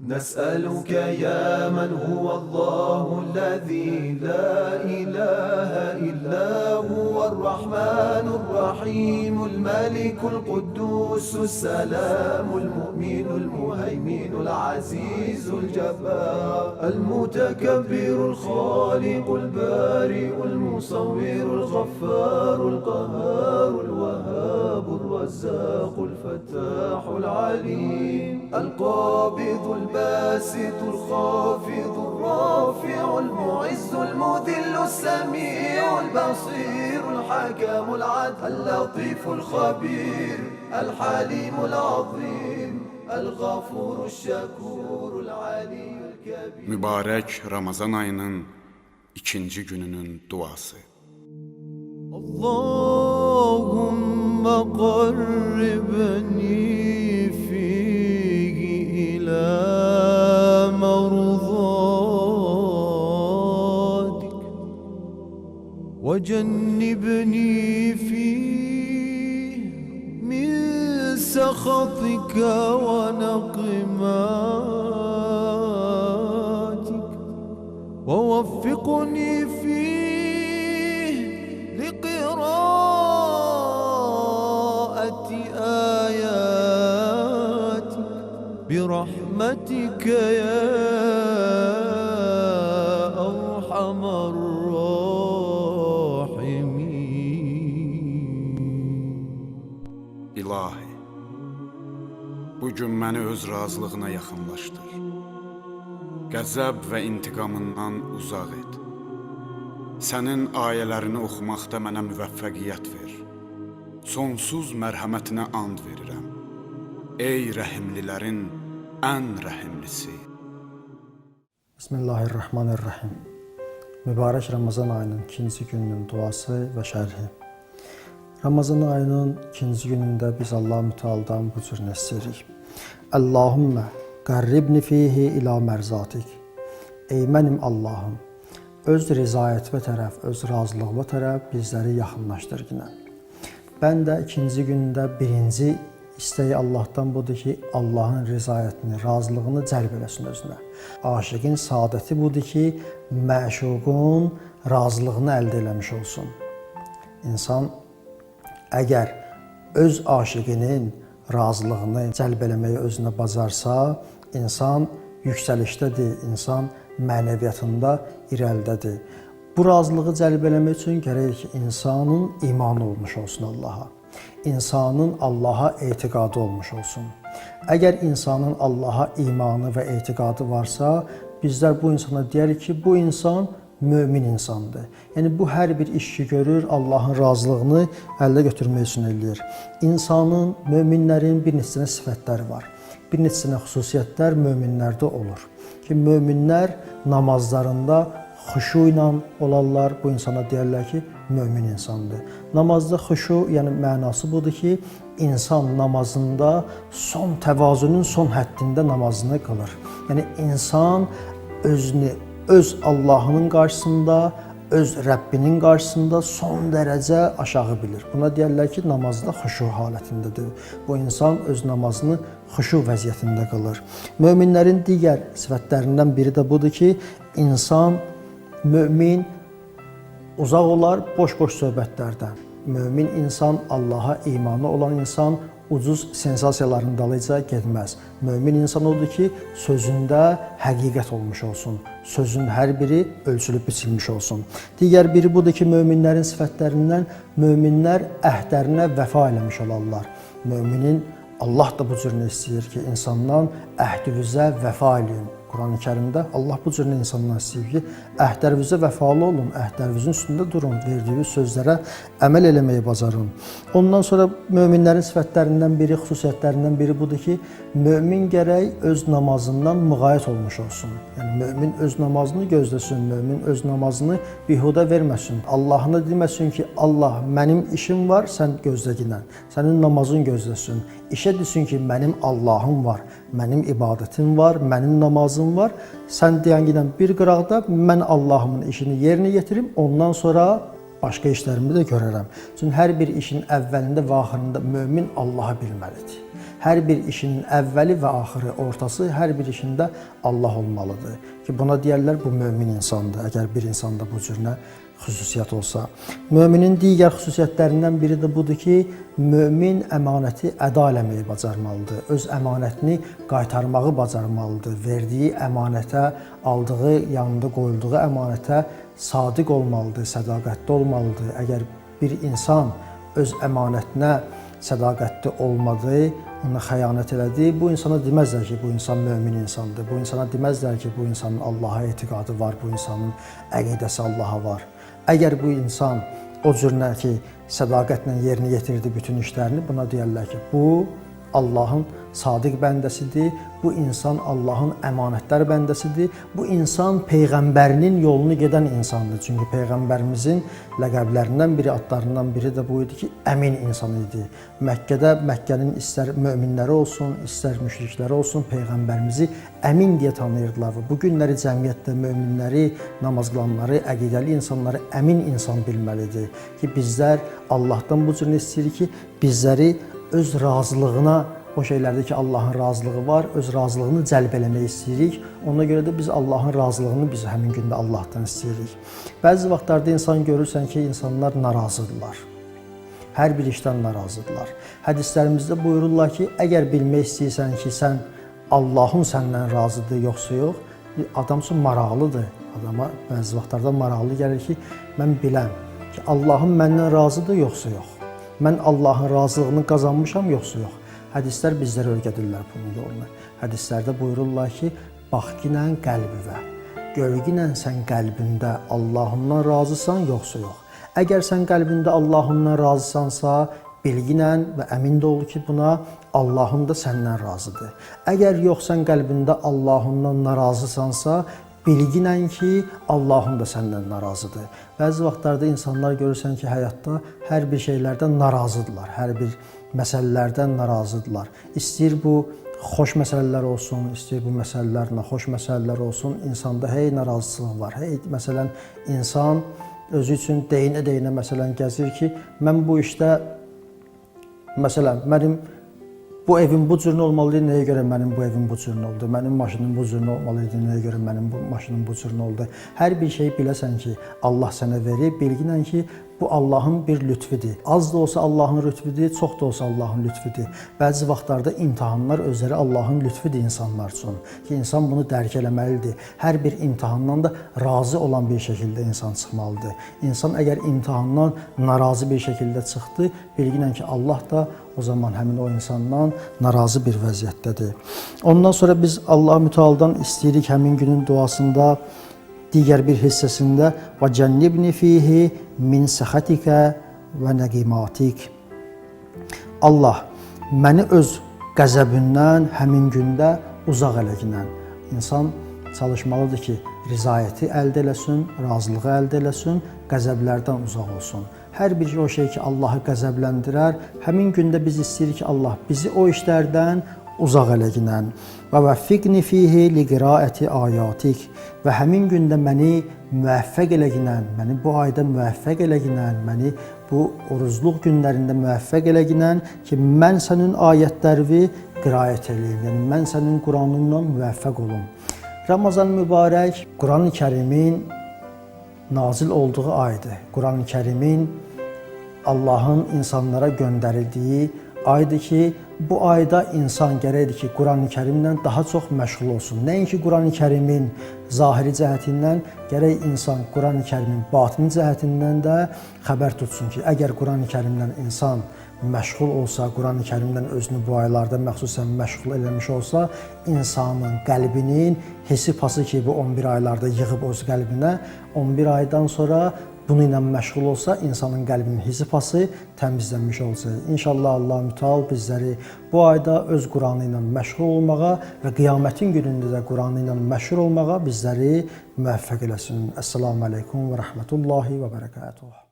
نسألك يا من هو الله الذي لا إله إلا هو الرحمن الرحيم الملك القدوس السلام المؤمن المهيمن العزيز الجبار المتكبر الخالق البارئ المصور الغفار القهار الوهاب الرزاق الفتاح العليم القابض الباسط الخافض الرافع المعز المذل السميع البصير الحكم العدل اللطيف الخبير الحليم العظيم الغفور الشكور العلي الكبير. Mübarək Ramazan ayının ikinci gününün duası. Allahümme qarribni وجنبني فيه من سخطك ونقماتك ووفقني فيه لقراءة آياتك برحمتك يا أرحم İlahi, bugün məni öz razılığına yaxınlaşdır. Qəzəb və intiqamından uzaq et. Sənin ayələrini oxumaqda mənə müvəffəqiyyət ver. Sonsuz mərhəmətinə and verirəm. Ey rəhimlilərin ən rəhimlisi. Bismillahirrahmanirrahim. Mübarək Ramazan ayının ikinci gününün duası və şərhi. Ramazan ayının ikinci günündə biz Allah-u Teala'dan bu cür istəyirik. Allahümme qarribni fihi ila mərzatik. Ey mənim Allahım, öz rizayətvə tərəf, öz razılığına tərəf bizləri yaxınlaşdır yine. Ben də ikinci gündə birinci istəyi Allah'tan budur ki, Allah'ın rizayətini, razılığını cəlb eləsin özünə. Aşıqın saadəti budur ki, məşuqun razılığını əldə eləmiş olsun. İnsan əgər öz aşiqinin razılığını cəlb eləməyi özünə bacarsa, insan yüksəlişdədir, insan mənəviyyatında irəlidədir. Bu razılığı cəlb eləmək üçün gərək ki, insanın imanı olmuş olsun Allaha. İnsanın Allaha etiqadı olmuş olsun. Əgər insanın Allaha imanı və etiqadı varsa, bizlər bu insana deyərik ki, bu insan mömin insandır. Yəni bu hər bir işi görür, Allahın razılığını əldə götürmək üçün eləyir. İnsanın, möminlərin bir neçə sifətləri var. Bir neçə xüsusiyyətlər möminlərdə olur. Ki möminlər namazlarında xuşu ilə olarlar. Bu insana deyirlər ki, mömin insandır. Namazda xuşu, yəni mənası budur ki, insan namazında son təvazunun son həddində namazını qılır. Yəni insan özünü öz Allah'ının qarşısında, öz Rəbbinin qarşısında son dərəcə aşağı bilir. Buna deyərlər ki, namazda xuşu halətindədir. Bu insan öz namazını xuşu vəziyyətində qılır. Möminlərin digər sifətlərindən biri də budur ki, insan, mömin uzaq olar boş-boş söhbətlərdən. Mömin insan, Allaha imanı olan insan ucuz sensasiyaların dalıca getməz. Mömin insan odur ki, sözündə həqiqət olmuş olsun. Sözün hər biri ölçülüb biçilmiş olsun. Digər biri budur ki, möminlərin sifətlərindən möminlər əhdlərinə vəfa eləmiş olarlar. Müminin Allah da bu cür istəyir ki, insandan əhdünüzə vəfa eləyin. Quran-ı Kərimdə Allah bu cür insandan istəyir ki, əhdlərinizə vəfalı olun, əhdlərinizin üstündə durun, verdiyiniz sözlərə əməl eləməyi bacarın. Ondan sonra möminlərin sifətlərindən biri, xüsusiyyətlərindən biri budur ki, mömin gərək öz namazından müğayət olmuş olsun. Yəni mömin öz namazını gözləsin, mömin öz namazını bihuda verməsin. Allah'ına deməsin ki, Allah mənim işim var, sən gözlə ginən. Sənin namazın gözləsin. İşə desin ki, mənim Allahım var, mənim ibadətim var, mənim namazım var. Sən deyən ginən bir qıraqda mən Allahımın işini yerinə yetirim, ondan sonra başqa işlərimi də görərəm. Çünki hər bir işin əvvəlində və axırında mömin Allahı bilməlidir. Hər bir işin əvvəli və axırı, ortası, hər bir işində Allah olmalıdır. Ki buna deyərlər bu mömin insandır. Əgər bir insanda bu cür xüsusiyyət olsa. Möminin digər xüsusiyyətlərindən biri də budur ki, mömin əmanəti əda eləməyi bacarmalıdır. Öz əmanətini qaytarmağı bacarmalıdır. Verdiyi əmanətə, aldığı, yanında qoyulduğu əmanətə sadiq olmalıdır, sədaqətli olmalıdır. Əgər bir insan öz əmanətinə sədaqətli olmadı, ona xəyanət elədi, bu insana deməzlər ki, bu insan mömin insandır. Bu insana deməzlər ki, bu insanın Allaha etiqadı var, bu insanın əqidəsi Allaha var. Əgər bu insan o cürlə ki, sədaqətlə yerinə yetirdi bütün işlərini, buna deyərlər ki, bu Allahın sadiq bəndəsidir, bu insan Allahın əmanətlər bəndəsidir, bu insan Peyğəmbərinin yolunu gedən insandır. Çünki Peyğəmbərimizin ləqəblərindən biri, adlarından biri də bu idi ki, əmin insan idi. Məkkədə, Məkkənin istər möminləri olsun, istər müşrikləri olsun, Peyğəmbərimizi əmin deyə tanıyırdılar. Bu günləri cəmiyyətdə möminləri, namaz qılanları, əqidəli insanları əmin insan bilməlidir. Ki, bizlər Allahdan bu cür istəyirik ki, bizləri öz razılığına, o şeylərdə ki, Allahın razılığı var, öz razılığını cəlb eləmək istəyirik. Ona görə də biz Allahın razılığını biz həmin gündə Allahdan istəyirik. Bəzi vaxtlarda insan görürsən ki, insanlar narazıdırlar. Hər bir işdən narazıdırlar. Hədislərimizdə buyururlar ki, əgər bilmək istəyirsən ki, sən Allahın səndən razıdır, yoxsa yox, adam üçün maraqlıdır. Adama bəzi vaxtlarda maraqlı gəlir ki, mən biləm ki, Allahın məndən razıdır, yoxsa yox. Mən Allahın razılığını qazanmışam, yoxsa yox. Hədislər bizlərə öyrədirlər bunun yolunu. Hədislərdə buyururlar ki, bax ginə qəlbivə, gör ginə sən qəlbində Allahından razısan, yoxsa yox. Əgər sən qəlbində Allahından razısansa, bilginən və əmin də ol ki, buna Allahın da səndən razıdır. Əgər yox sən qəlbində Allahından narazısansa, bilginən ki, Allahın da səndən narazıdır. Bəzi vaxtlarda insanlar görürsən ki, həyatda hər bir şeylərdən narazıdırlar, hər bir məsələlərdən narazıdırlar. İstəyir bu xoş məsələlər olsun, istəyir bu məsələlər naxoş məsələlər olsun, insanda hey narazılıq var. Hey, məsələn, insan özü üçün deyinə-deyinə məsələn gəzir ki, mən bu işdə, məsələn, mənim bu evim bu cür olmalıdır, nəyə görə mənim bu evim bu cür oldu? Mənim maşınım bu cür olmalıdır, nəyə görə mənim bu maşınım bu cür oldu? Hər bir şeyi biləsən ki, Allah sənə verir, bilginən ki, bu Allahın bir lütfüdür. Az da olsa Allahın lütfüdür, çox da olsa Allahın lütfüdür. Bəzi vaxtlarda imtahanlar özləri Allahın lütfüdür insanlar üçün. Ki, insan bunu dərk eləməlidir. Hər bir imtahandan da razı olan bir şəkildə insan çıxmalıdır. İnsan əgər imtahandan narazı bir şəkildə çıxdı, bilginən ki, Allah da o zaman həmin o insandan narazı bir vəziyyətdədir. Ondan sonra biz Allah Müteala'dan istəyirik həmin günün duasında, digər bir hissəsində və cənnibni fihi min səxətikə və nəqimatik. Allah, məni öz qəzəbindən həmin gündə uzaq eləginən. İnsan çalışmalıdır ki, rizayəti əldə eləsin, razılığı əldə eləsin, qəzəblərdən uzaq olsun. Hər bir o şey ki, Allahı qəzəbləndirər, həmin gündə biz istəyirik ki, Allah bizi o işlərdən uzaq eləginən. Və vəffiqni fihi liqiraəti ayatik. Və həmin gündə məni müvəffəq eləginən, məni bu ayda müvəffəq eləginən, məni bu orucluq günlərində müvəffəq eləginən ki, mən sənin ayətlərini qiraət eləyim, yəni mən sənin Quranından müvəffəq olum. Ramazan mübarək, Quran-ı Kərimin nazil olduğu aydır. Quran-ı Kərimin Allahın insanlara göndərildiyi aydır ki, bu ayda insan gərəkdir ki, Quran-ı Kərimlə daha çox məşğul olsun. Nəinki Quran-ı Kərimin zahiri cəhətindən, gərək insan Quran-ı Kərimin batini cəhətindən də xəbər tutsun ki, əgər Quran-ı Kərimlə insan məşğul olsa, Quran-ı Kərimdən özünü bu aylarda məxsusən məşğul eləmiş olsa, insanın qəlbinin hissi pası ki, bu 11 aylarda yığıb öz qəlbinə, 11 aydan sonra bunu ilə məşğul olsa, insanın qəlbinin hissi pası təmizlənmiş olacaq. İnşallah Allah Müteal bizləri bu ayda öz Quranı ilə məşğul olmağa və qiyamətin günündə də Quranı ilə məşğul olmağa bizləri müvəffəq eləsin. Əssalamu aleykum və rəhmətullahi və bərəkatuhu.